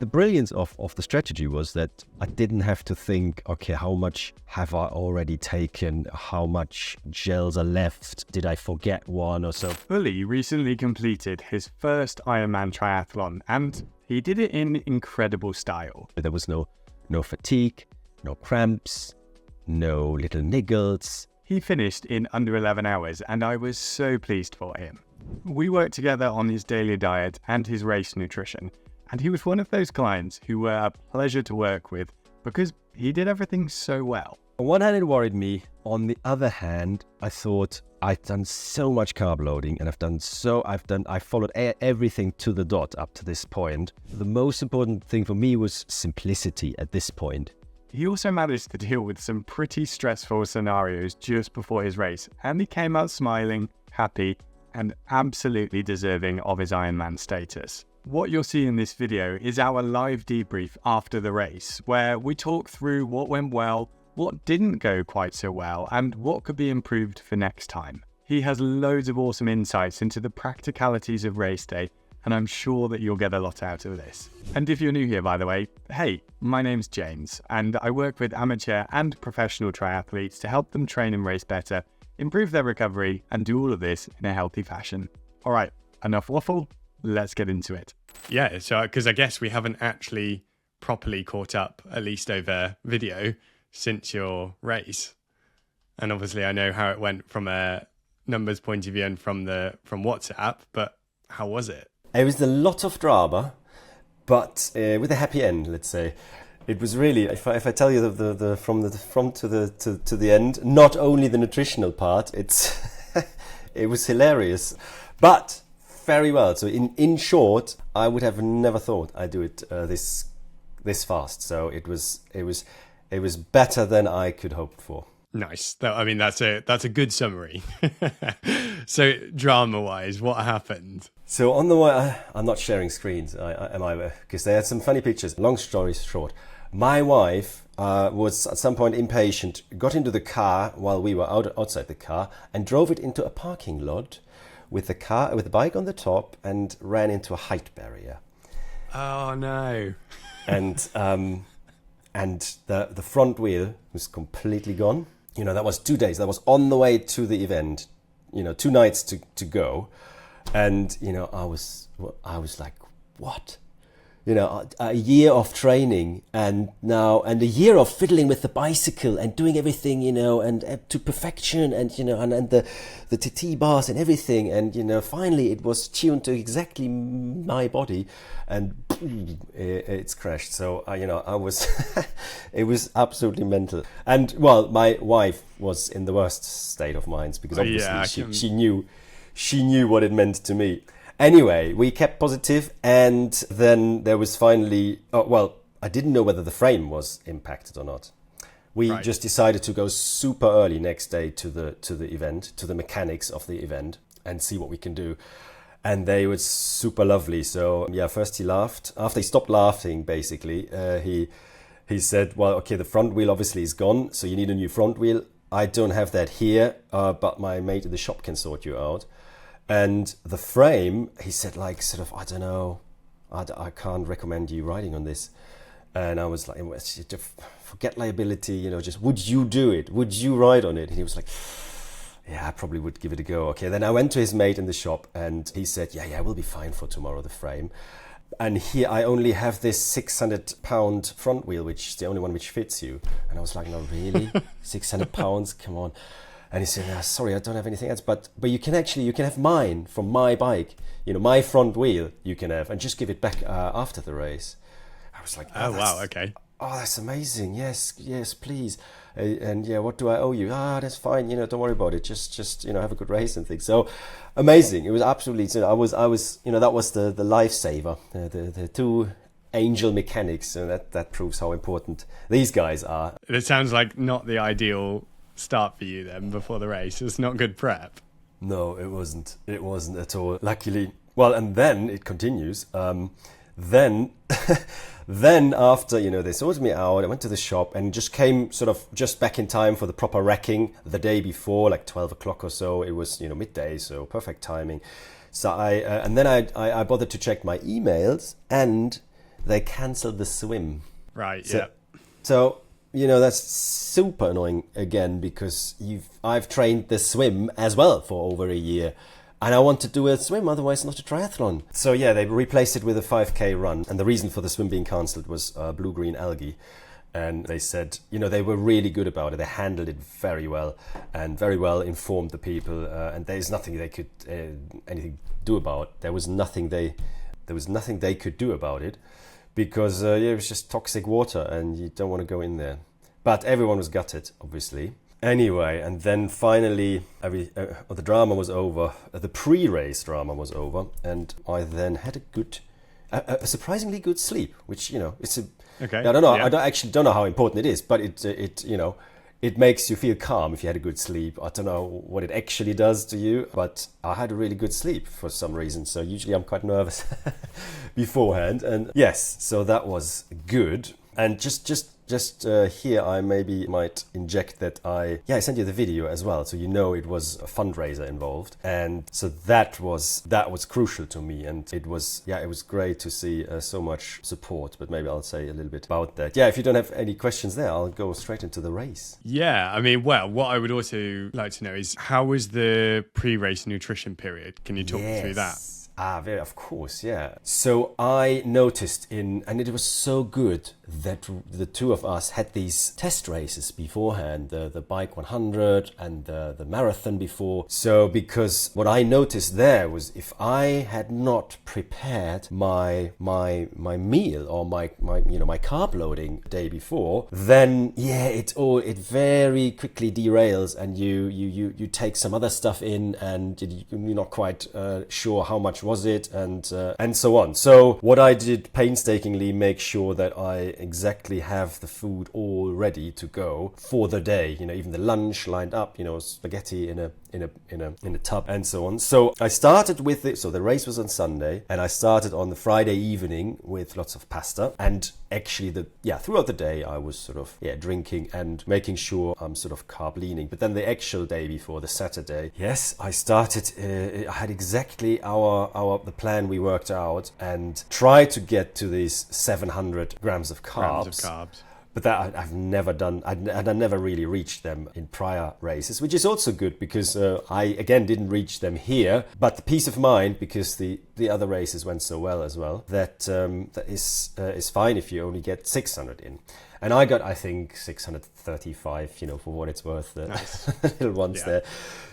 The brilliance of the strategy was that I didn't have to think, okay, how much have I already taken? How much gels are left? Did I forget one or so? Fully recently completed his first Ironman triathlon, and he did it in incredible style. There was no fatigue, no cramps, no little niggles. He finished in under 11 hours, and I was so pleased for him. We worked together on his daily diet and his race nutrition, and he was one of those clients who were a pleasure to work with because he did everything so well. On one hand, it worried me. On the other hand, I thought I'd done so much carb loading, and I followed everything to the dot up to this point. The most important thing for me was simplicity at this point. He also managed to deal with some pretty stressful scenarios just before his race, and he came out smiling, happy, and absolutely deserving of his Ironman status. What you'll see in this video is our live debrief after the race, where we talk through what went well, what didn't go quite so well, and what could be improved for next time. He has loads of awesome insights into the practicalities of race day, and I'm sure that you'll get a lot out of this. And if you're new here, by the way, hey, my name's James, and I work with amateur and professional triathletes to help them train and race better, improve their recovery, and do all of this in a healthy fashion. All right, enough waffle, let's get into it. Yeah, so because I guess we haven't actually properly caught up, at least over video, since your race. And obviously I know how it went from a numbers point of view and from WhatsApp, but how was it? It was a lot of drama, but with a happy end, let's say. It was really, if I tell you the from the front to the end, not only the nutritional part, it was hilarious, but very well. So in short, I would have never thought I'd do it this fast. So it was better than I could hope for. Nice. That's a good summary. So drama-wise, what happened? So on the way, I'm not sharing screens, because they had some funny pictures. Long story short, my wife was at some point impatient, got into the car while we were outside the car, and drove it into a parking lot with the bike on the top, and ran into a height barrier. Oh no! And the front wheel was completely gone. That was 2 days. That was on the way to the event. 2 nights to go. And, I was like, what? A year of training and a year of fiddling with the bicycle and doing everything, and to perfection and the TT bars and everything. And, finally it was tuned to exactly my body and it's crashed. So, I was, it was absolutely mental. And, well, my wife was in the worst state of mind because obviously she knew what it meant to me. Anyway, we kept positive, and then there was finally, I didn't know whether the frame was impacted or not. We just decided to go super early next day to the event, to the mechanics of the event, and see what we can do. And they were super lovely. So first he laughed. After he stopped laughing, basically, he said, well, okay, the front wheel obviously is gone, so you need a new front wheel. I don't have that here, but my mate in the shop can sort you out. And the frame, he said, I don't know, I can't recommend you riding on this. And I was like, forget liability, just, would you do it? Would you ride on it? And he was like, yeah, I probably would give it a go. Okay, then I went to his mate in the shop and he said, yeah, we'll be fine for tomorrow, the frame. And here I only have this 600-pound front wheel, which is the only one which fits you. And I was like, no, really? 600 pounds? Come on. And he said, sorry, I don't have anything else, but you can have mine from my bike, my front wheel you can have, and just give it back after the race. I was like, oh wow, okay. Oh, that's amazing. Yes, please. And what do I owe you? That's fine. Don't worry about it. Just have a good race and things. So amazing. It was absolutely, I was, that was the lifesaver, the two angel mechanics. And that proves how important these guys are. It sounds like not the ideal start for you then before the race. It's not good prep. No, it wasn't at all, luckily. Well, and then it continues. Then after they sorted me out, I went to the shop and just came just back in time for the proper racking the day before, like 12 o'clock or so. It was midday, so perfect timing. So I bothered to check my emails, and they cancelled the swim. Right. So, Yeah. So, that's super annoying again, because I've trained the swim as well for over a year. And I want to do a swim, otherwise not a triathlon. So yeah, they replaced it with a 5K run. And the reason for the swim being cancelled was blue-green algae. And they said, they were really good about it. They handled it very well and very well informed the people. And there's nothing they could anything do about. There was nothing they could do about it, because it was just toxic water, and you don't want to go in there. But everyone was gutted, obviously. Anyway, and then finally, the drama was over. The pre-race drama was over, and I then had a surprisingly good sleep, which it's a. Okay. I don't know. Yeah. I actually don't know how important it is, but it makes you feel calm if you had a good sleep. I don't know what it actually does to you, but I had a really good sleep for some reason. So usually I'm quite nervous beforehand, and yes, so that was good. And just here, I maybe might inject that I sent you the video as well, so it was a fundraiser involved, and so that was crucial to me, and it was great to see so much support. But maybe I'll say a little bit about that. Yeah, if you don't have any questions there, I'll go straight into the race. Yeah, I mean, well, what I would also like to know is, how was the pre-race nutrition period? Can you talk me through that? Of course, yeah. So I noticed and it was so good that the two of us had these test races beforehand, the bike 100 and the marathon before. So because what I noticed there was, if I had not prepared my meal or my carb loading the day before, then it very quickly derails, and you take some other stuff in, and you're not quite sure how much was it, and so on. So what I did painstakingly, make sure that I exactly have the food all ready to go for the day. Even the lunch lined up. Spaghetti in a tub and so on. So I started with it. So the race was on Sunday, and I started on the Friday evening with lots of pasta. And actually, throughout the day I was sort of drinking and making sure I'm sort of carb leaning. But then the actual day before, the Saturday, yes, I started. I had exactly the plan we worked out, and tried to get to these 700 grams of carbs. But that I've never done. I never really reached them in prior races, which is also good, because I again didn't reach them here. But the peace of mind, because the other races went so well as well, that is fine if you only get 600 in. And I got, I think, 635, for what it's worth, nice. Little ones there.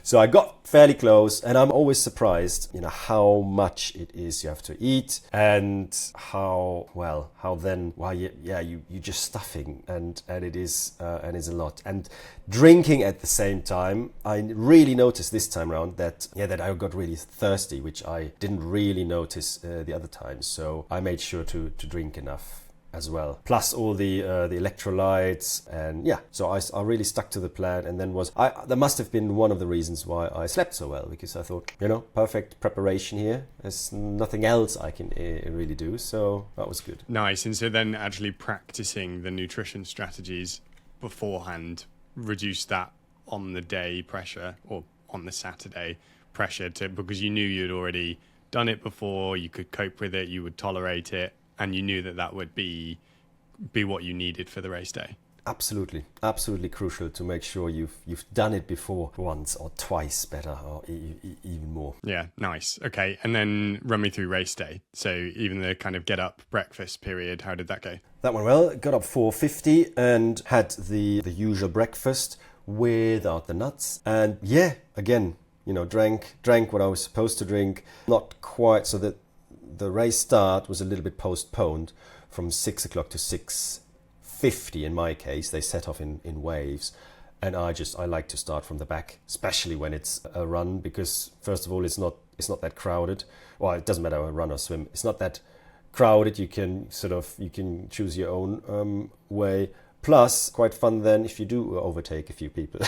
So I got fairly close, and I'm always surprised, how much it is you have to eat, and how you're just stuffing, and it is a lot. And drinking at the same time, I really noticed this time around that I got really thirsty, which I didn't really notice the other times. So I made sure to drink enough as well, plus all the electrolytes, and so I really stuck to the plan. And then that must have been one of the reasons why I slept so well, because I thought, perfect preparation here. There's nothing else I can really do, so that was good. Nice. And so then actually practicing the nutrition strategies beforehand reduced that on the day pressure, or on the Saturday pressure, because you knew you'd already done it before, you could cope with it, you would tolerate it, and you knew that would be what you needed for the race day. Absolutely crucial to make sure you've done it before once or twice better, or even more. Yeah, nice. Okay, and then run me through race day. So even the kind of get up breakfast period, how did that go? That went well. Got up 4:50 and had the usual breakfast without the nuts. And again, drank what I was supposed to drink. Not quite, so that the race start was a little bit postponed from 6 o'clock to 6:50 in my case. They set off in waves, and I like to start from the back, especially when it's a run, because first of all it's not that crowded. Well, it doesn't matter a run or swim. It's not that crowded. You can choose your own way. Plus, quite fun then if you do overtake a few people.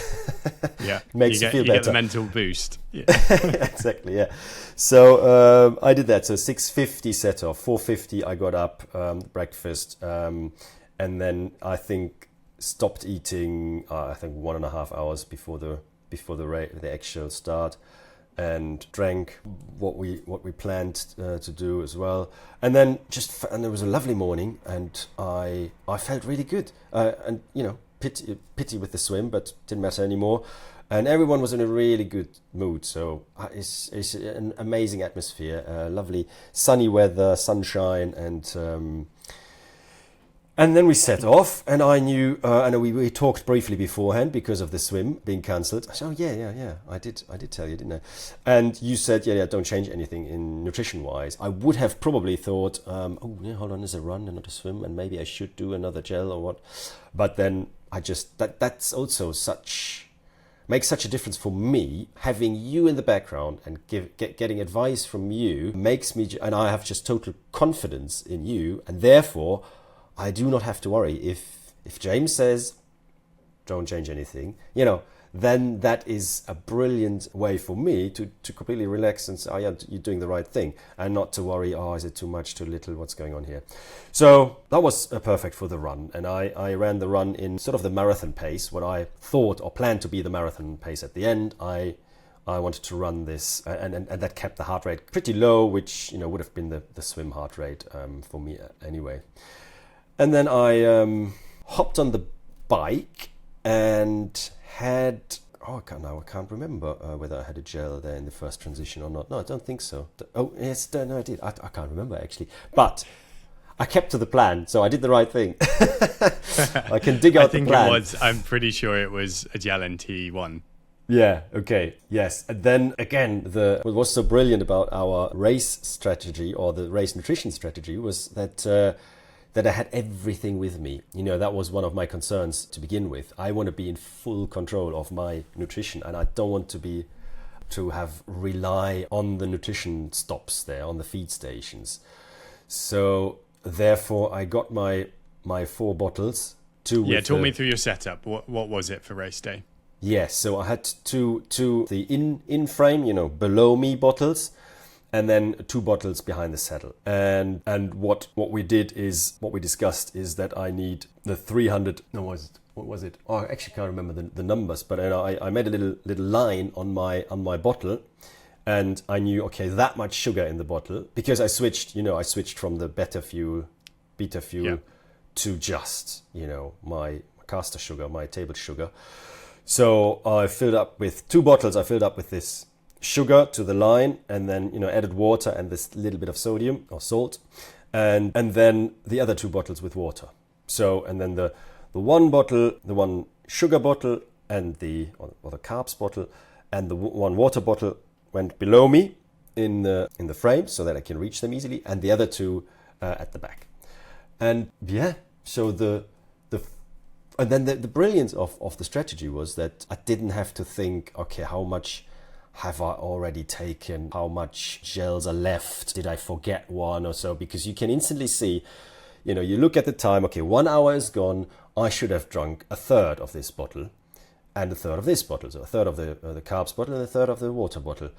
Yeah, makes you feel better. You get the mental boost. Yeah. Exactly, yeah. So I did that. So 6:50 set off, 4:50 I got up, breakfast, and then I think stopped eating. 1.5 hours before the actual start. and drank what we planned to do as well. And then and it was a lovely morning, and I felt really good. And pity with the swim, but didn't matter anymore. And everyone was in a really good mood. So it's an amazing atmosphere, lovely sunny weather, sunshine, and then we set off. And I knew, and we talked briefly beforehand because of the swim being cancelled. I said, yeah, I did tell you, didn't I? And you said, yeah, don't change anything in nutrition-wise. I would have probably thought, hold on, there's a run and not a swim, and maybe I should do another gel or what. But then I just that's also makes such a difference for me. Having you in the background and getting advice from you makes me, and I have just total confidence in you, and therefore I do not have to worry if James says don't change anything, then that is a brilliant way for me to completely relax and say, oh yeah, you're doing the right thing, and not to worry, oh, is it too much, too little, what's going on here? So that was perfect for the run. And I ran the run in sort of the marathon pace, what I thought or planned to be the marathon pace at the end. I wanted to run this, and that kept the heart rate pretty low, which would have been the swim heart rate for me anyway. And then I hopped on the bike and had, I can't remember whether I had a gel there in the first transition or not. No, I don't think so. Oh, yes, no, I did. I can't remember actually. But I kept to the plan, so I did the right thing. I can dig out the plan. I'm pretty sure it was a gel NT1. Yeah, okay, yes. And then again, what was so brilliant about our race strategy, or the race nutrition strategy, was that I had everything with me. That was one of my concerns to begin with. I want to be in full control of my nutrition, and I don't want to rely on the nutrition stops there, on the feed stations. So therefore I got my 4 bottles. Talk me through your setup. What was it for race day? Yes, so I had two the in frame, below me bottles, and then 2 bottles behind the saddle. And what we discussed is that I need the 300. No, what was it? Oh, I actually can't remember the numbers. But I made a little line on my bottle, and I knew, okay, that much sugar in the bottle, because I switched from the beta fuel to just my caster sugar, my table sugar. So I filled up with 2 bottles. I filled up with this sugar to the line, and then added water and this little bit of sodium or salt, and then the other 2 bottles with water. So, and then the one bottle, the one sugar bottle, and the carbs bottle, and the one water bottle went below me in the frame so that I can reach them easily, and the other 2 at the back. And yeah, so and then the brilliance of the strategy was that I didn't have to think, okay, how much have I already taken? How much gels are left? Did I forget one or so? Because you can instantly see, you look at the time, okay, 1 hour is gone. I should have drunk a third of this bottle and a third of this bottle. So a third of the carbs bottle and a third of the water bottle.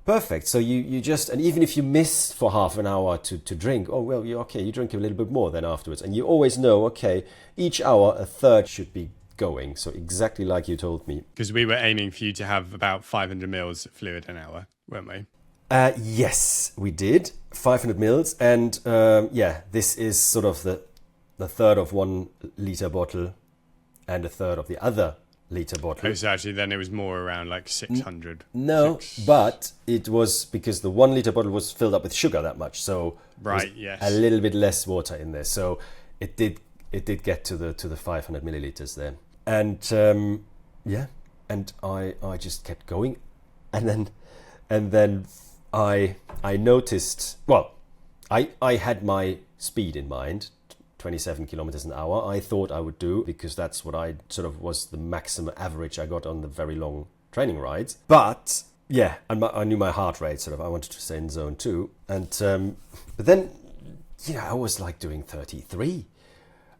Perfect. So you just, and even if you miss for half an hour to drink, oh, well, you drink a little bit more then afterwards. And you always know, okay, each hour a third should be going. So exactly like you told me. Because we were aiming for you to have about 500 mils fluid an hour, weren't we? Yes, we did. 500 mils. And this is sort of the third of 1 liter bottle and a third of the other liter bottle. Oh, so actually then it was more around like 600. But it was because the 1 liter bottle was filled up with sugar that much. So yes, a little bit less water in there. So it did get to the 500 milliliters there. And and I just kept going, and then I noticed, well, I had my speed in mind, 27 kilometers an hour. I thought I would do, because that's what I sort of was the maximum average I got on the very long training rides. But yeah, and I knew my heart rate, sort of, I wanted to stay in zone 2, and but then I was like doing 33,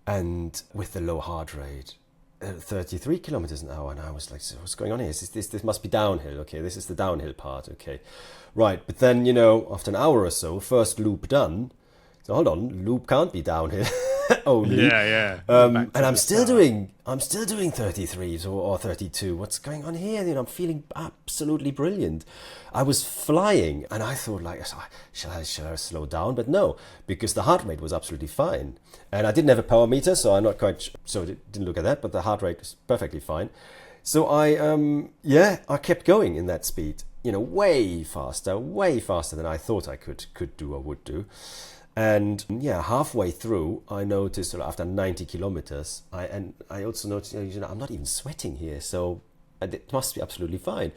and with the low heart rate, 33 kilometers an hour, and I was like, so what's going on here? This must be downhill. Okay, this is the downhill part. Okay, right. But then after an hour or so, first loop done, So hold on, loop can't be downhill only. Yeah. And I'm still doing 33s or 32. What's going on here? You know, I'm feeling absolutely brilliant. I was flying, and I thought, like, shall I slow down? But no, because the heart rate was absolutely fine, and I didn't have a power meter, so I'm not quite. So I didn't look at that, but the heart rate was perfectly fine. So I kept going in that speed. You know, way faster than I thought I could do or would do. And yeah, halfway through, I noticed after 90 kilometers, I also noticed, you know, I'm not even sweating here, so it must be absolutely fine.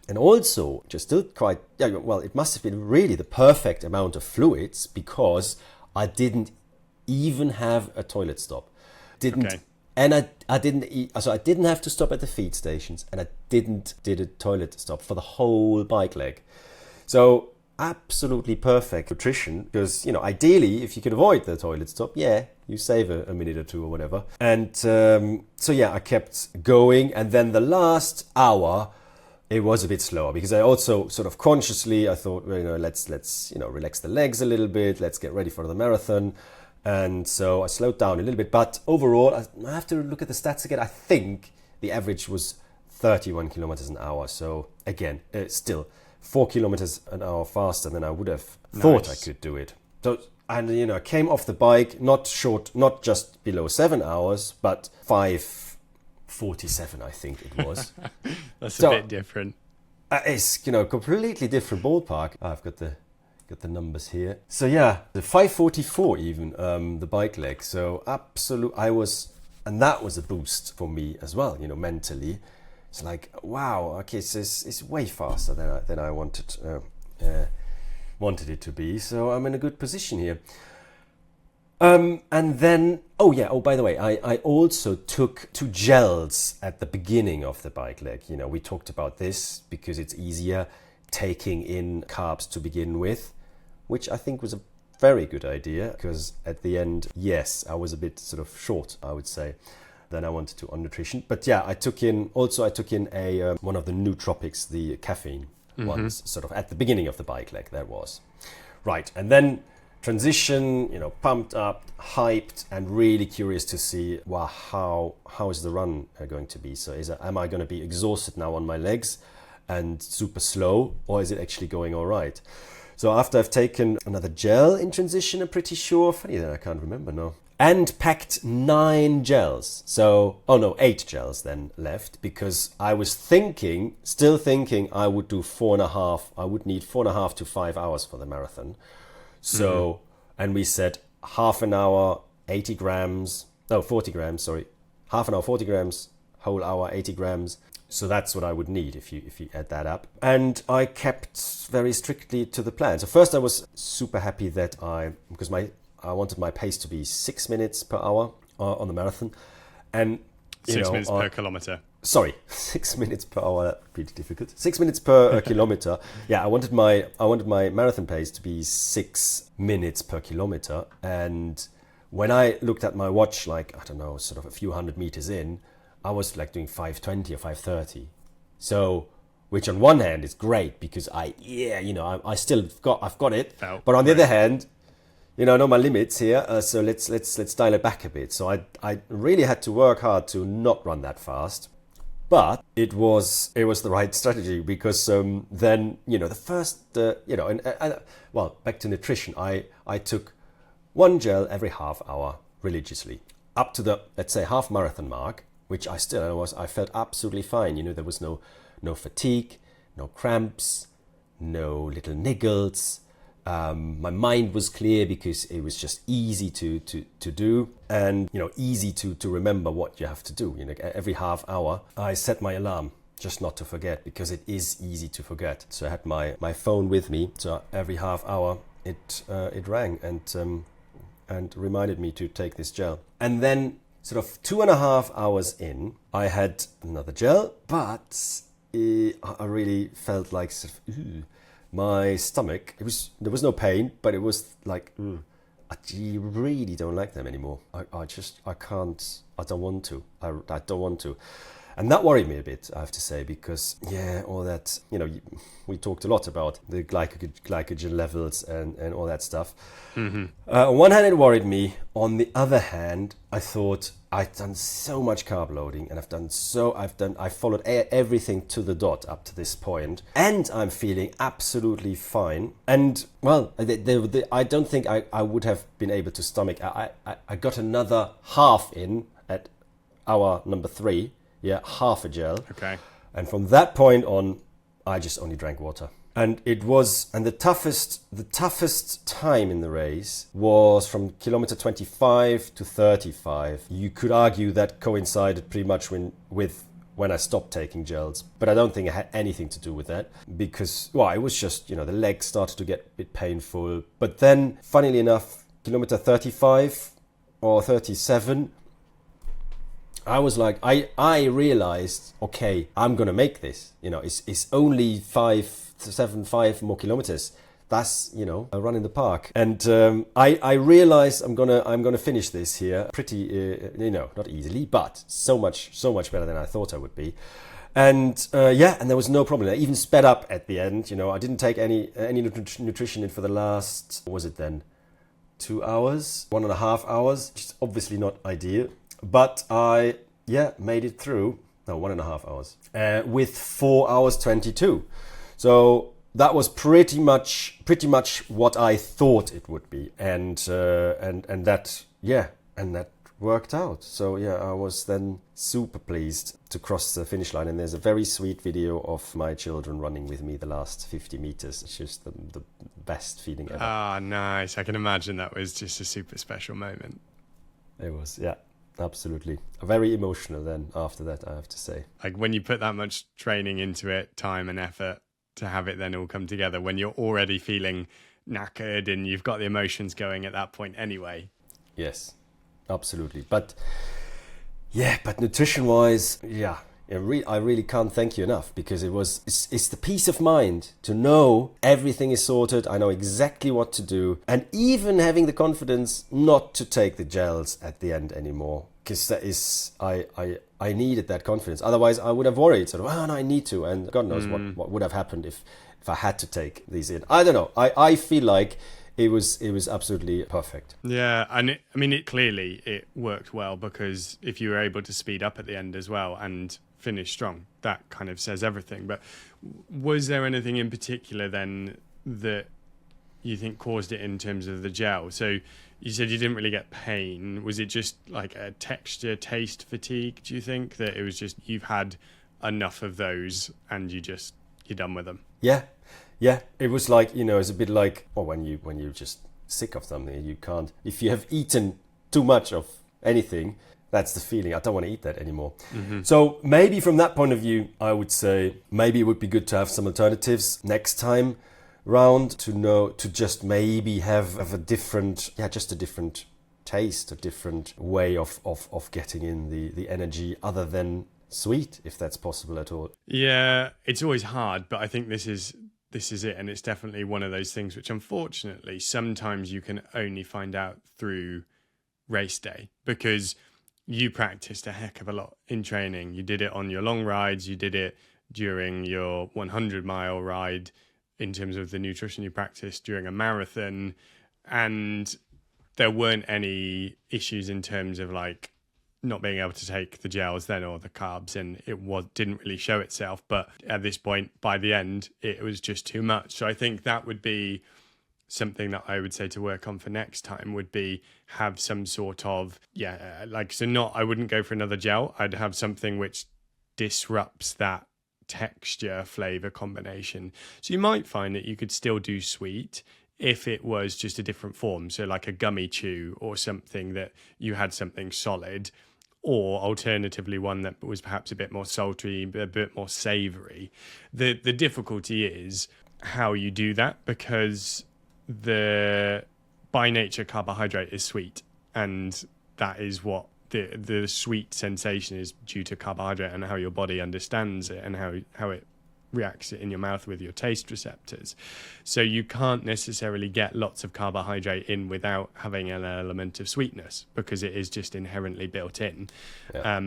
And also, just still quite, it must have been really the perfect amount of fluids, because I didn't even have a toilet stop. Okay. And I didn't eat, so I didn't have to stop at the feed stations, and I did a toilet stop for the whole bike leg. So absolutely perfect nutrition, because, you know, ideally, if you can avoid the toilet stop, you save a minute or two or whatever. And I kept going, and then the last hour, it was a bit slower, because I also sort of consciously, I thought, well, you know, let's you know, relax the legs a little bit, let's get ready for the marathon. And so I slowed down a little bit, but overall, I have to look at the stats again. I think the average was 31 kilometers an hour. So again, still 4 kilometers an hour faster than I would have thought I could do it. So, and you know, I came off the bike, not just below 7 hours, but 5:47, I think it was. That's a bit different. It's, you know, completely different ballpark. I've got the numbers here. So yeah, the 5:44 even, the bike leg. So and that was a boost for me as well, you know, mentally. It's like, wow, okay, so it's way faster than I wanted it to be. So I'm in a good position here. And then, by the way, I also took 2 gels at the beginning of the bike leg. You know, we talked about this because it's easier taking in carbs to begin with, which I think was a very good idea, because at the end, yes, I was a bit sort of short, I would say, than I wanted to on nutrition. But yeah, I took in a one of the nootropics, the caffeine ones, sort of at the beginning of the bike leg. That was right, and then transition, you know, pumped up, hyped, and really curious to see, how is the run going to be? So am I going to be exhausted now on my legs and super slow, or is it actually going all right? So after I've taken another gel in transition, I'm pretty sure, funny that I can't remember now, and packed 9 gels. So, 8 gels then left, because I was still thinking I would do 4.5, I would need 4.5 to 5 hours for the marathon. So, and we said half an hour, 40 grams, half an hour, 40 grams, whole hour, 80 grams. So that's what I would need if you add that up. And I kept very strictly to the plan. So first I was super happy that because I wanted my pace to be 6 minutes per hour on the marathon. And 6 minutes per kilometer. Sorry, 6 minutes per hour, that's pretty difficult. 6 minutes per kilometer. Yeah, I wanted my marathon pace to be 6 minutes per kilometer. And when I looked at my watch, like, I don't know, sort of a few hundred meters in, I was like doing 5:20 or 5:30. So, which on one hand is great, because I've got it. But on the other hand, you know, I know my limits here. So let's dial it back a bit. So I really had to work hard to not run that fast. But it was the right strategy, because then, you know, the first, back to nutrition. I took 1 gel every half hour religiously up to the, let's say, half marathon mark, which I felt absolutely fine. You know, there was no fatigue, no cramps, no little niggles. My mind was clear, because it was just easy to do, and, you know, easy to remember what you have to do. You know, every half hour I set my alarm just not to forget, because it is easy to forget. So I had my phone with me, so every half hour it rang and reminded me to take this gel. And then sort of 2.5 hours in, I had another gel, but I really felt like sort of, my stomach, there was no pain, but it was like, I really don't like them anymore. I don't want to. And that worried me a bit, I have to say, because, all that, we talked a lot about the glycogen levels and all that stuff. On one hand, it worried me. On the other hand, I thought I'd done so much carb loading, and I followed everything to the dot up to this point, and I'm feeling absolutely fine. And well, I don't think I would have been able to stomach. I got another half in at hour number 3. Yeah, half a gel. Okay. And from that point on, I just only drank water. And the toughest time in the race was from kilometer 25 to 35. You could argue that coincided pretty much with when I stopped taking gels, but I don't think it had anything to do with that, because, it was just, the legs started to get a bit painful. But then, funnily enough, kilometer 35 or 37, I was like, I realized, okay, I'm going to make this. It's only 5 more kilometers. That's, a run in the park. And I realized I'm gonna finish this here pretty, not easily, but so much better than I thought I would be. And and there was no problem. I even sped up at the end. I didn't take any nutrition in for the last, what was it then? 2 hours, 1.5 hours, which is obviously not ideal. But I, made it through. No, 1.5 hours. With 4 hours 22. So that was pretty much what I thought it would be, and that worked out. So I was then super pleased to cross the finish line. And there's a very sweet video of my children running with me the last 50 meters. It's just the best feeling ever. Ah, nice. I can imagine that was just a super special moment. It was, absolutely. Very emotional then after that, I have to say. Like when you put that much training into it, time and effort, to have it then all come together when you're already feeling knackered and you've got the emotions going at that point anyway. Yes, absolutely. But nutrition wise, I really can't thank you enough, because it's the peace of mind to know everything is sorted. I know exactly what to do, and even having the confidence not to take the gels at the end anymore, because that is, I needed that confidence. Otherwise, I would have worried, sort of, no, I need to, and God knows what would have happened if I had to take these in. I don't know. I feel like it was absolutely perfect. Yeah, and it clearly worked well, because if you were able to speed up at the end as well and finish strong, that kind of says everything. But was there anything in particular then that you think caused it in terms of the gel? So you said you didn't really get pain. Was it just like a texture, taste fatigue? Do you think that it was just you've had enough of those and you're done with them? Yeah. It was like, it's a bit like, when you're just sick of something, you can't. If you have eaten too much of anything, that's the feeling. I don't want to eat that anymore. Mm-hmm. So maybe from that point of view, I would say maybe it would be good to have some alternatives next time round, to just maybe have a different taste, a different way of getting in the energy other than sweet, if that's possible at all. Yeah, it's always hard, but I think this is it, and it's definitely one of those things which unfortunately sometimes you can only find out through race day, because you practiced a heck of a lot in training. You did it on your long rides, you did it during your 100-mile ride in terms of the nutrition you practiced during a marathon, and there weren't any issues in terms of like not being able to take the gels then or the carbs, and didn't really show itself. But at this point, by the end, it was just too much. So I think that would be something that I would say to work on for next time, would be have some sort of, I wouldn't go for another gel. I'd have something which disrupts that texture flavor combination. So you might find that you could still do sweet if it was just a different form. So like a gummy chew or something, that you had something solid, or alternatively one that was perhaps a bit more salty, a bit more savory. The difficulty is how you do that, because by nature carbohydrate is sweet, and that is what the sweet sensation is due to carbohydrate and how your body understands it and how it reacts in your mouth with your taste receptors. So you can't necessarily get lots of carbohydrate in without having an element of sweetness, because it is just inherently built in. Yeah.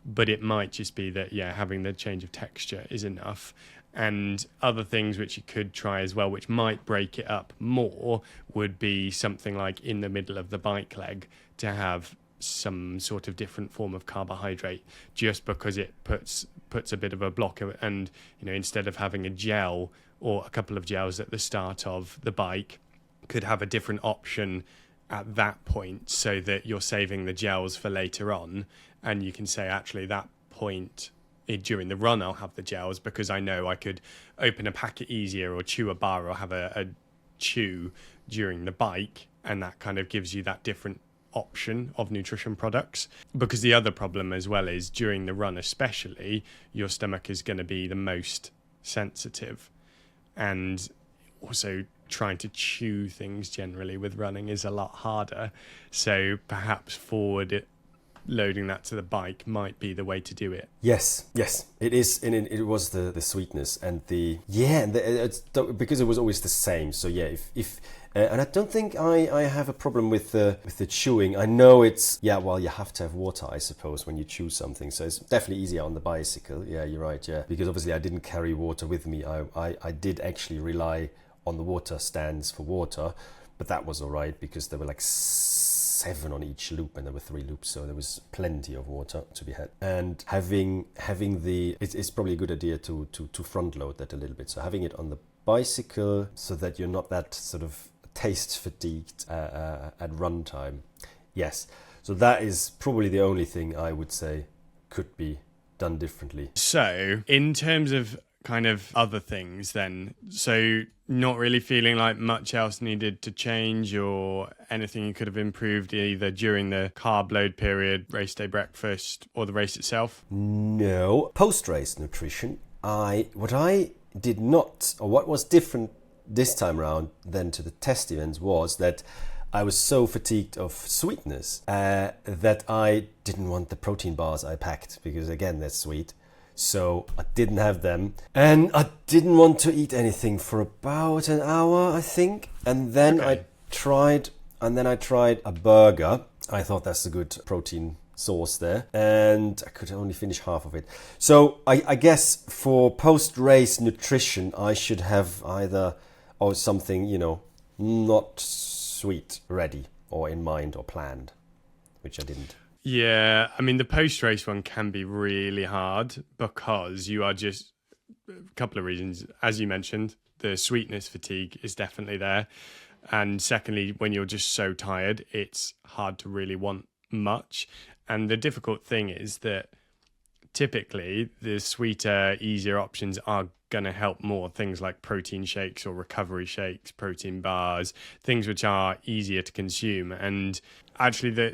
but it might just be that, having the change of texture is enough. And other things which you could try as well, which might break it up more, would be something like in the middle of the bike leg to have some sort of different form of carbohydrate, just because it puts a bit of a block. And instead of having a gel or a couple of gels at the start of the bike, could have a different option at that point, so that you're saving the gels for later on. And you can say, actually, that point during the run I'll have the gels, because I know I could open a packet easier or chew a bar or have a chew during the bike, and that kind of gives you that different option of nutrition products. Because the other problem as well is, during the run especially, your stomach is going to be the most sensitive, and also trying to chew things generally with running is a lot harder. So perhaps loading that to the bike might be the way to do it. Yes, it is, and it was the sweetness and it's because it was always the same. So if and I don't think I have a problem with the chewing. I know it's you have to have water, I suppose, when you chew something. So it's definitely easier on the bicycle. Yeah, you're right. Yeah, because obviously I didn't carry water with me. I did actually rely on the water stands for water, but that was all right because there were like 7 on each loop, and there were 3 loops, so there was plenty of water to be had. And having it's probably a good idea to front load that a little bit. So having it on the bicycle, so that you're not that sort of taste fatigued at run time. Yes, so that is probably the only thing I would say could be done differently. So in terms of kind of other things then, so not really feeling like much else needed to change, or anything you could have improved either during the carb load period, race day breakfast, or the race itself? No. Post-race nutrition, what I did not, or what was different this time around than to the test events, was that I was so fatigued of sweetness that I didn't want the protein bars I packed, because again, they're sweet. So I didn't have them, and I didn't want to eat anything for about an hour, I think. And then I tried a burger. I thought that's a good protein source there, and I could only finish half of it. So I guess for post-race nutrition, I should have either something, not sweet ready or in mind or planned, which I didn't. Yeah, I mean, the post-race one can be really hard, because you are just a couple of reasons. As you mentioned, the sweetness fatigue is definitely there. And secondly, when you're just so tired, it's hard to really want much. And the difficult thing is that typically the sweeter, easier options are going to help more. Things like protein shakes or recovery shakes, protein bars, things which are easier to consume. And actually,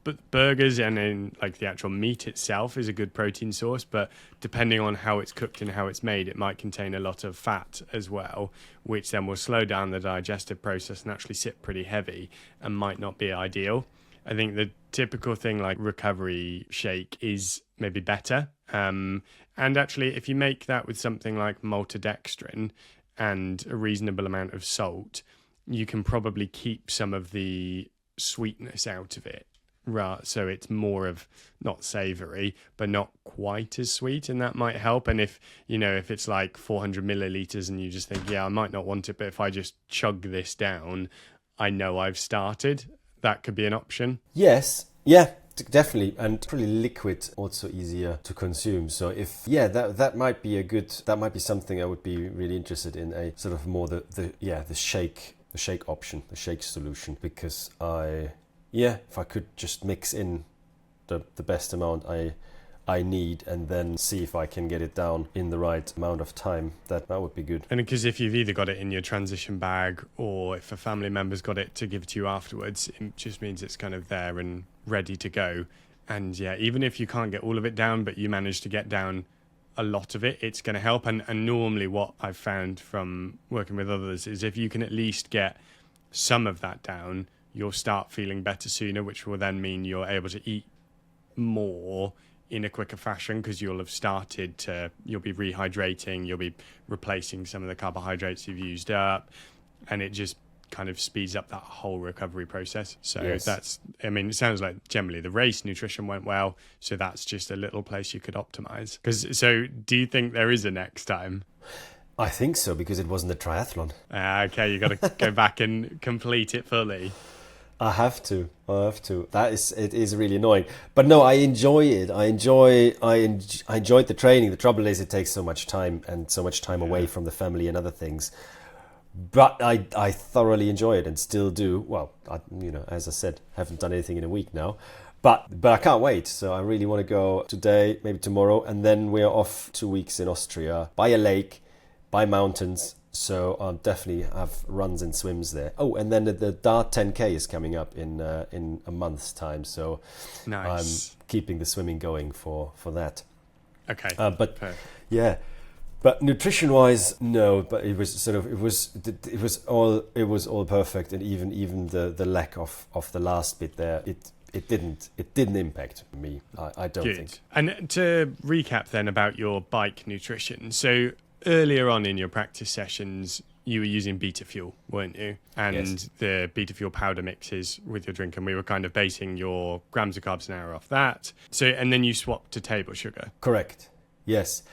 but burgers and then like the actual meat itself is a good protein source, but depending on how it's cooked and how it's made, it might contain a lot of fat as well, which then will slow down the digestive process and actually sit pretty heavy and might not be ideal. I think the typical thing like recovery shake is maybe better. And actually, if you make that with something like maltodextrin and a reasonable amount of salt, you can probably keep some of the sweetness out of it. Right, so it's more of not savory, but not quite as sweet, and that might help. And if it's like 400 milliliters and you just think, I might not want it, but if I just chug this down, I know I've started, that could be an option. Yes, definitely, and probably liquid also easier to consume. So if that might be something I would be really interested in, a sort of more the shake option, the shake solution, because if I could just mix in the best amount I need, and then see if I can get it down in the right amount of time, that would be good. And because if you've either got it in your transition bag, or if a family member's got it to give to you afterwards, it just means it's kind of there and ready to go. And even if you can't get all of it down, but you manage to get down a lot of it, it's going to help. And normally what I've found from working with others is if you can at least get some of that down, you'll start feeling better sooner, which will then mean you're able to eat more in a quicker fashion, because you'll be rehydrating, you'll be replacing some of the carbohydrates you've used up, and it just kind of speeds up that whole recovery process. So Yes. it sounds like generally the race nutrition went well. So that's just a little place you could optimize. So do you think there is a next time? I think so, because it wasn't a triathlon. Okay, you got to go back and complete it fully. I have to. It is really annoying. But no, I enjoy it. I enjoyed the training. The trouble is it takes so much time and so much time away from the family and other things. But I thoroughly enjoy it and still do. Well, as I said, haven't done anything in a week now. But I can't wait. So I really want to go today, maybe tomorrow. And then we're off 2 weeks in Austria, by a lake, by mountains. So I'll definitely have runs and swims there. Oh, and then the Dart 10K is coming up in a month's time. So Nice. I'm keeping the swimming going for that. Okay. But Perfect. yeah, but nutrition-wise, no. But it was all perfect, and even the lack of the last bit there, it didn't impact me. I don't Good. think. And to recap then about your bike nutrition. So earlier on in your practice sessions, you were using beta fuel, weren't you? And Yes. the beta fuel powder mixes with your drink, and we were kind of basing your grams of carbs an hour off that. So, and then you swapped to table sugar. Correct. Yes.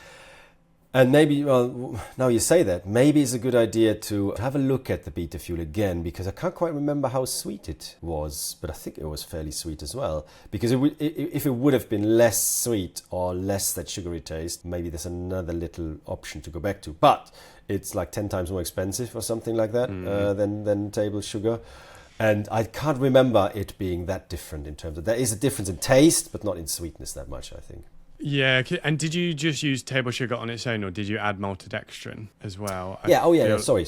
And maybe, well, now you say that, maybe it's a good idea to have a look at the beta fuel again, because I can't quite remember how sweet it was, but I think it was fairly sweet as well. Because if it would have been less sweet or less that sugary taste, maybe there's another little option to go back to. But it's like 10 times more expensive or something like that than table sugar. And I can't remember it being that different in terms of, there is a difference in taste, but not in sweetness that much, I think. Yeah, and did you just use table sugar on its own, or did you add maltodextrin as well? Yeah, no, sorry.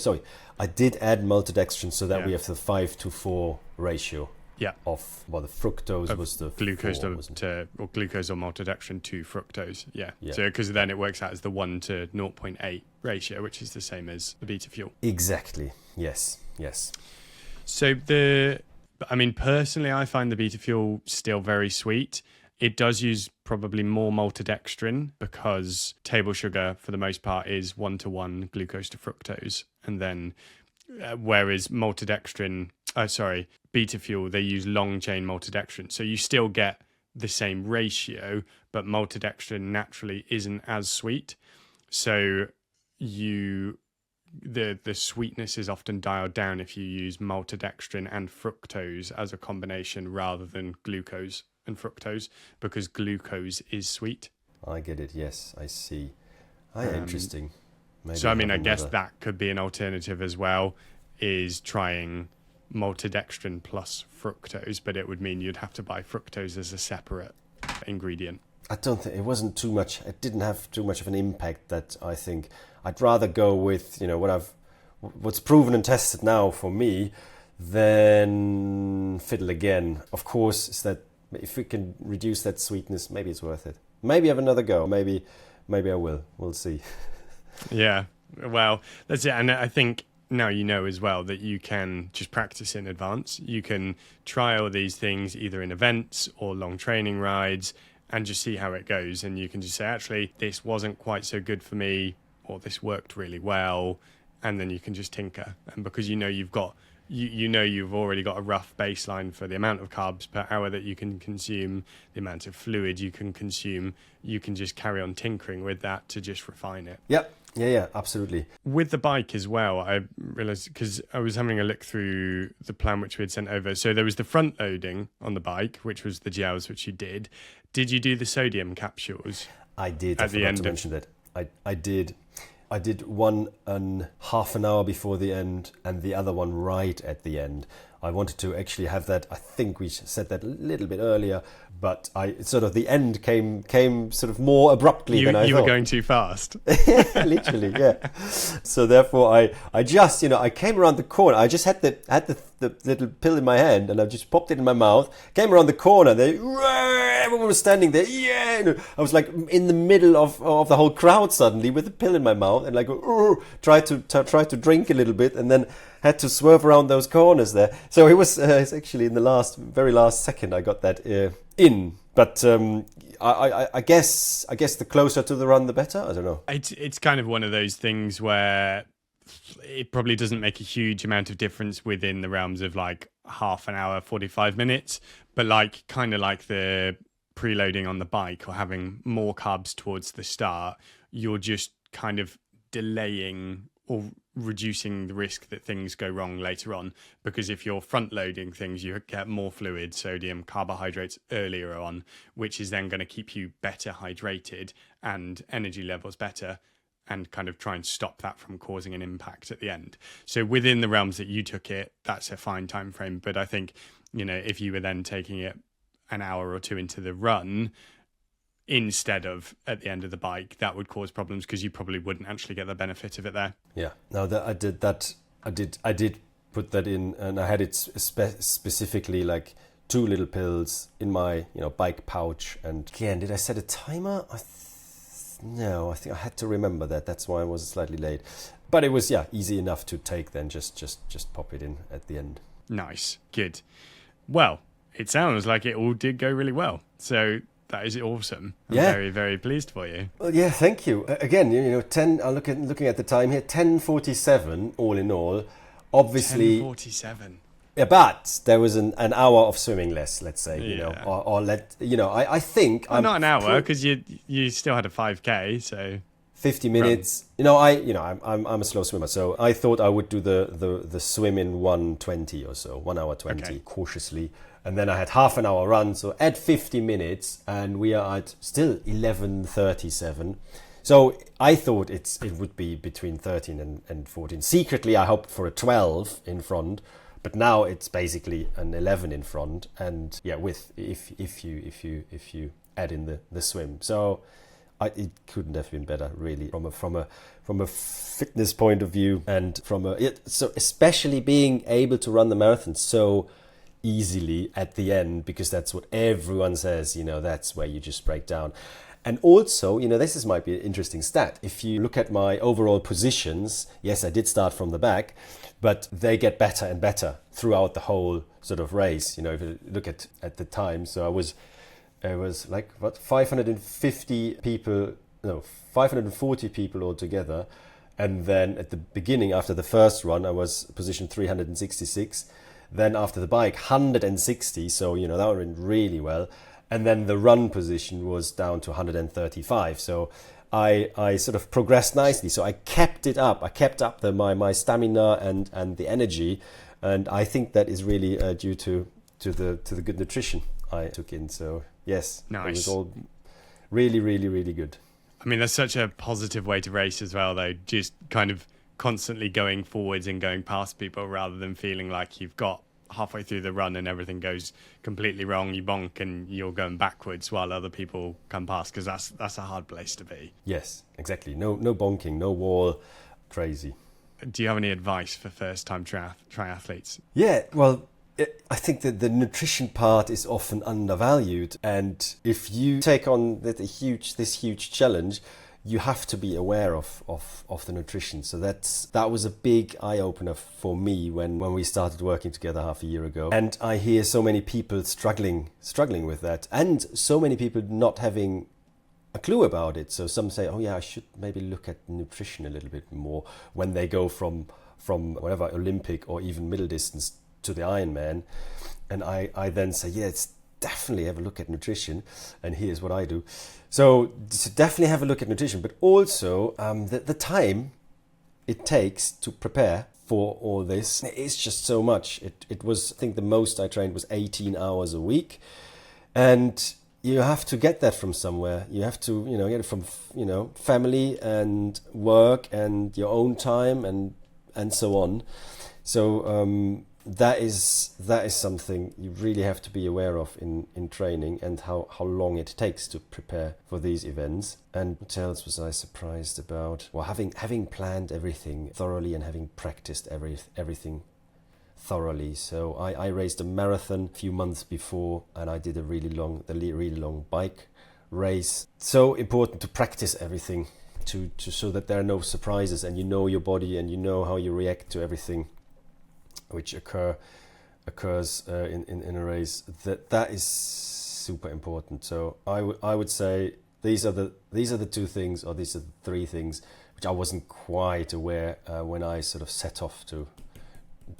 I did add maltodextrin so that we have the 5-to-4 ratio. Yeah. Of, well, the fructose was the glucose 4, wasn't it? or glucose or maltodextrin to fructose. Yeah. Yeah. So because then it works out as the 1 to 0.8 ratio, which is the same as the beta fuel. Exactly. Yes. So personally, I find the beta fuel still very sweet. It does use probably more maltodextrin because table sugar, for the most part, is 1-to-1 glucose to fructose. And then, whereas beta fuel, they use long chain maltodextrin. So you still get the same ratio, but maltodextrin naturally isn't as sweet. So the sweetness is often dialed down if you use maltodextrin and fructose as a combination rather than glucose and fructose, because glucose is sweet. I get it. Yes, I see. Interesting. Maybe So I guess that could be an alternative as well, is trying maltodextrin plus fructose, but it would mean you'd have to buy fructose as a separate ingredient. I don't think it wasn't too much. It didn't have too much of an impact. That I think I'd rather go with what's proven and tested now for me than fiddle again. Of course, is that if we can reduce that sweetness, maybe it's worth it. Maybe have another go. Maybe I will. We'll see. Yeah. Well, that's it. And I think now you know as well that you can just practice in advance. You can try all these things either in events or long training rides and just see how it goes. And you can just say, actually, this wasn't quite so good for me, or this worked really well. And then you can just tinker. And because you've already got a rough baseline for the amount of carbs per hour that you can consume, the amount of fluid you can consume, you can just carry on tinkering with that to just refine it. Yep. Yeah, absolutely. With the bike as well, I realised, because I was having a look through the plan which we had sent over. So there was the front loading on the bike, which was the gels, which you did. Did you do the sodium capsules? I did. At the end to mention that. I did. I did one half an hour before the end and the other one right at the end. I wanted to actually have that. I think we said that a little bit earlier, but the end came sort of more abruptly than I thought. You were going too fast. Literally, yeah. So therefore, I just I came around the corner. I just had the little pill in my hand, and I just popped it in my mouth. Came around the corner. Everyone was standing there. Yeah, I was like in the middle of the whole crowd suddenly with the pill in my mouth, and like tried to drink a little bit, and then had to swerve around those corners there. So it was it's actually in the very last second I got that in. But I guess the closer to the run, the better. I don't know. It's kind of one of those things where it probably doesn't make a huge amount of difference within the realms of like half an hour, 45 minutes, but like kind of like the preloading on the bike or having more carbs towards the start, you're just kind of delaying or reducing the risk that things go wrong later on, because if you're front loading things, you get more fluid, sodium, carbohydrates earlier on, which is then going to keep you better hydrated and energy levels better, and kind of try and stop that from causing an impact at the end. So within the realms that you took it, that's a fine time frame. But I think, you know, if you were then taking it an hour or two into the run instead of at the end of the bike, that would cause problems because you probably wouldn't actually get the benefit of it there. Yeah, no, I did put that in, and I had it specifically like 2 little pills in my, you know, bike pouch. And again, did I set a timer? No, I think I had to remember that. That's why I was slightly late. But it was, yeah, easy enough to take then. Just pop it in at the end. Nice, good. Well, it sounds like it all did go really well. So that is awesome. I'm very, very pleased for you. Well, yeah, thank you. Again, you know, looking at the time here, 10:47 all in all. Obviously, 10:47. Yeah, but there was an hour of swimming less, let's say, you know, I think well, not an hour because you still had a 5K, so 50 minutes. I'm a slow swimmer, so I thought I would do the swim in 1:20 or so, 1 hour 20, cautiously. And then I had half an hour run, so add 50 minutes, and we are at still 11:37. So I thought it would be between 13 and 14. Secretly, I hoped for a 12 in front, but now it's basically an 11 in front. And yeah, with if you add in the swim, so it couldn't have been better, really, from a fitness point of view, and so especially being able to run the marathon so easily at the end, because that's what everyone says, you know, that's where you just break down. And also, you know, might be an interesting stat. If you look at my overall positions, yes, I did start from the back, but they get better and better throughout the whole sort of race. You know, if you look at the time, so it was like, 540 people altogether. And then at the beginning, after the first run, I was position 366. Then after the bike, 160. So, you know, that went really well. And then the run position was down to 135. So I sort of progressed nicely. So I kept it up. I kept up my stamina and the energy. And I think that is really due to the good nutrition I took in. So yes, nice. It was all really, really, really good. I mean, that's such a positive way to race as well, though. Just kind of constantly going forwards and going past people rather than feeling like you've got halfway through the run and everything goes completely wrong, you bonk and you're going backwards while other people come past, because that's a hard place to be. Yes, exactly. No bonking, no wall, crazy. Do you have any advice for first-time triathletes? Yeah, well, I think that the nutrition part is often undervalued, and if you take on this huge challenge, you have to be aware of the nutrition. So that was a big eye-opener for me when we started working together half a year ago. And I hear so many people struggling with that, and so many people not having a clue about it. So some say, oh yeah, I should maybe look at nutrition a little bit more when they go from whatever, Olympic or even middle distance to the Ironman. And I then say, yeah, it's definitely have a look at nutrition, and here's what I do. So definitely have a look at nutrition, but also the time it takes to prepare for all this is just so much. It was, I think the most I trained was 18 hours a week, and you have to get that from somewhere. You have to, get it from, family and work and your own time and so on. So that is something you really have to be aware of in training, and how long it takes to prepare for these events. And what else was I surprised about? Well, having planned everything thoroughly and having practiced everything thoroughly. So I raced a marathon a few months before, and I did a really long bike race. So important to practice everything to so that there are no surprises, and you know your body and you know how you react to everything which occurs in a race. That is super important. So I would say these are the two things, or these are the three things which I wasn't quite aware when I sort of set off to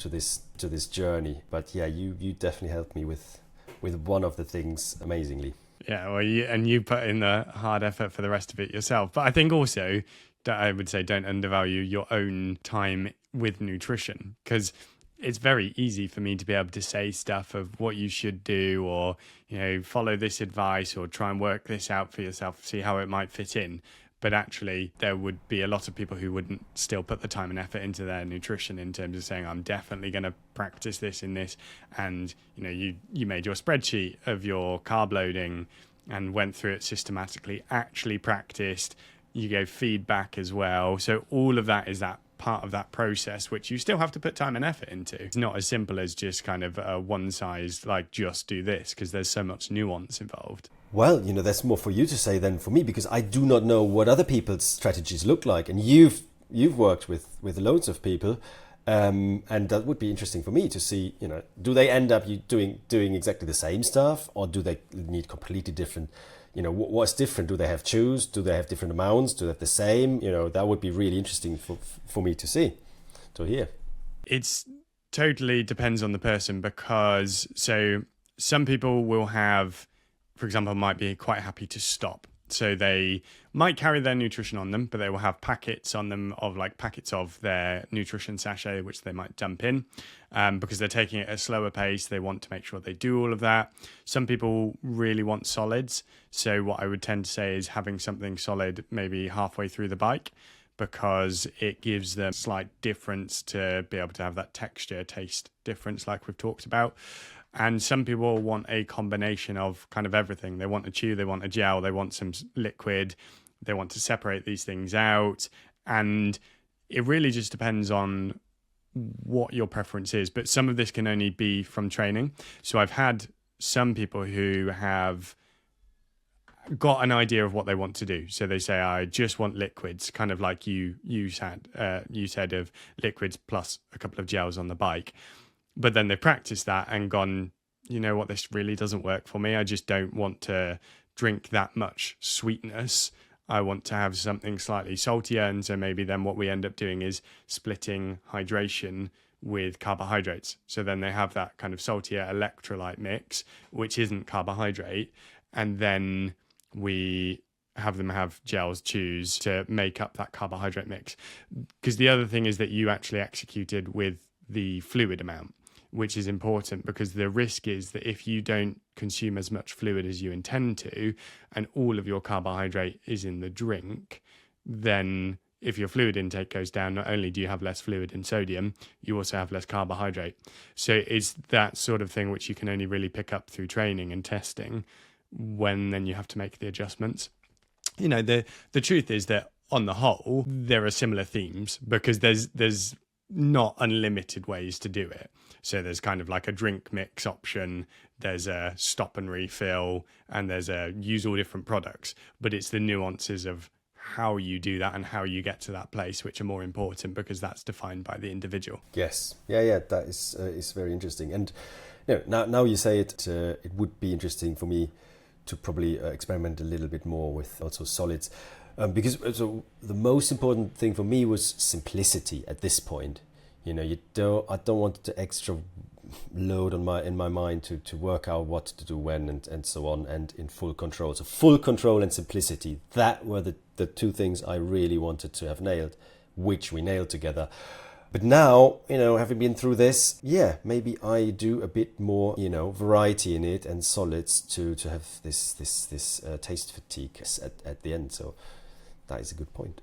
this journey. But yeah, you definitely helped me with one of the things amazingly. Yeah, well, you put in the hard effort for the rest of it yourself. But I think also that I would say don't undervalue your own time with nutrition, because it's very easy for me to be able to say stuff of what you should do, or, you know, follow this advice, or try and work this out for yourself, see how it might fit in. But actually, there would be a lot of people who wouldn't still put the time and effort into their nutrition in terms of saying, I'm definitely going to practice this in this. And, you know, you made your spreadsheet of your carb loading and went through it systematically, actually practiced. You gave feedback as well. So all of that is that part of that process, which you still have to put time and effort into. It's not as simple as just kind of a one size, like, just do this, because there's so much nuance involved. Well, you know, that's more for you to say than for me, because I do not know what other people's strategies look like. And you've worked with loads of people, and that would be interesting for me to see, you know, do they end up doing exactly the same stuff, or do they need completely different, you know, what's different? Do they have chews? Do they have different amounts? Do they have the same? You know, that would be really interesting for me to see, to hear. It's totally depends on the person, because so some people will have, for example, might be quite happy to stop. So they might carry their nutrition on them, but they will have packets on them of packets of their nutrition sachet, which they might dump in because they're taking it at a slower pace. They want to make sure they do all of that. Some people really want solids. So what I would tend to say is having something solid maybe halfway through the bike, because it gives them a slight difference to be able to have that texture, taste difference like we've talked about. And some people want a combination of kind of everything. They want a chew, they want a gel, they want some liquid, they want to separate these things out. And it really just depends on what your preference is. But some of this can only be from training. So I've had some people who have got an idea of what they want to do. So they say, I just want liquids, kind of like you said of liquids plus a couple of gels on the bike. But then they practiced that and gone, you know what, this really doesn't work for me. I just don't want to drink that much sweetness. I want to have something slightly saltier. And so maybe then what we end up doing is splitting hydration with carbohydrates. So then they have that kind of saltier electrolyte mix, which isn't carbohydrate. And then we have them have gels, chews to make up that carbohydrate mix. Because the other thing is that you actually executed with the fluid amount, which is important, because the risk is that if you don't consume as much fluid as you intend to, and all of your carbohydrate is in the drink, then if your fluid intake goes down, not only do you have less fluid and sodium, you also have less carbohydrate. So it's that sort of thing which you can only really pick up through training and testing, when then you have to make the adjustments. You know, the truth is that on the whole, there are similar themes, because there's not unlimited ways to do it. So there's kind of like a drink mix option, there's a stop and refill, and there's a use all different products. But it's the nuances of how you do that and how you get to that place which are more important, because that's defined by the individual. Yes, yeah, that is very interesting. And you know, now you say it, it would be interesting for me to probably experiment a little bit more with also solids. Because so the most important thing for me was simplicity at this point. You know, I don't want the extra load in my mind to work out what to do when and so on, and in full control. So full control and simplicity, that were the two things I really wanted to have nailed, which we nailed together. But now, you know, having been through this, yeah, maybe I do a bit more, you know, variety in it and solids to have this taste fatigue at the end. So that is a good point.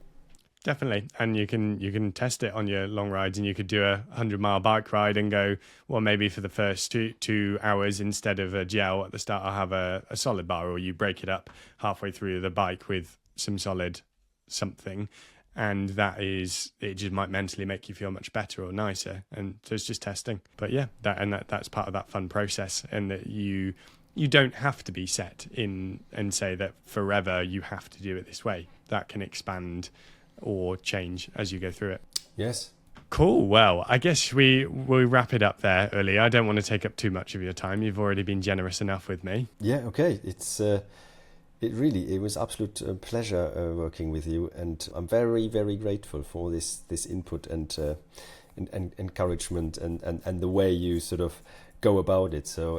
Definitely. And you can test it on your long rides, and you could do a 100-mile bike ride and go, well, maybe for the first two hours, instead of a gel at the start, I'll have a solid bar, or you break it up halfway through the bike with some solid something. And it just might mentally make you feel much better or nicer. And so it's just testing. But yeah, that's part of that fun process, and that you don't have to be set in and say that forever you have to do it this way. That can expand or change as you go through it. Yes. Cool. Well, I guess we'll wrap it up there, Uli. I don't want to take up too much of your time. You've already been generous enough with me. Yeah, okay. It's it was absolute pleasure working with you, and I'm very, very grateful for this input and encouragement and the way you sort of go about it. So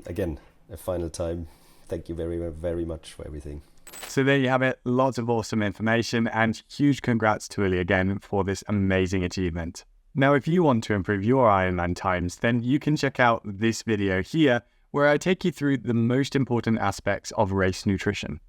again, a final time, thank you very, very much for everything. So there you have it, lots of awesome information, and huge congrats to Uli again for this amazing achievement. Now, if you want to improve your Ironman times, then you can check out this video here, where I take you through the most important aspects of race nutrition.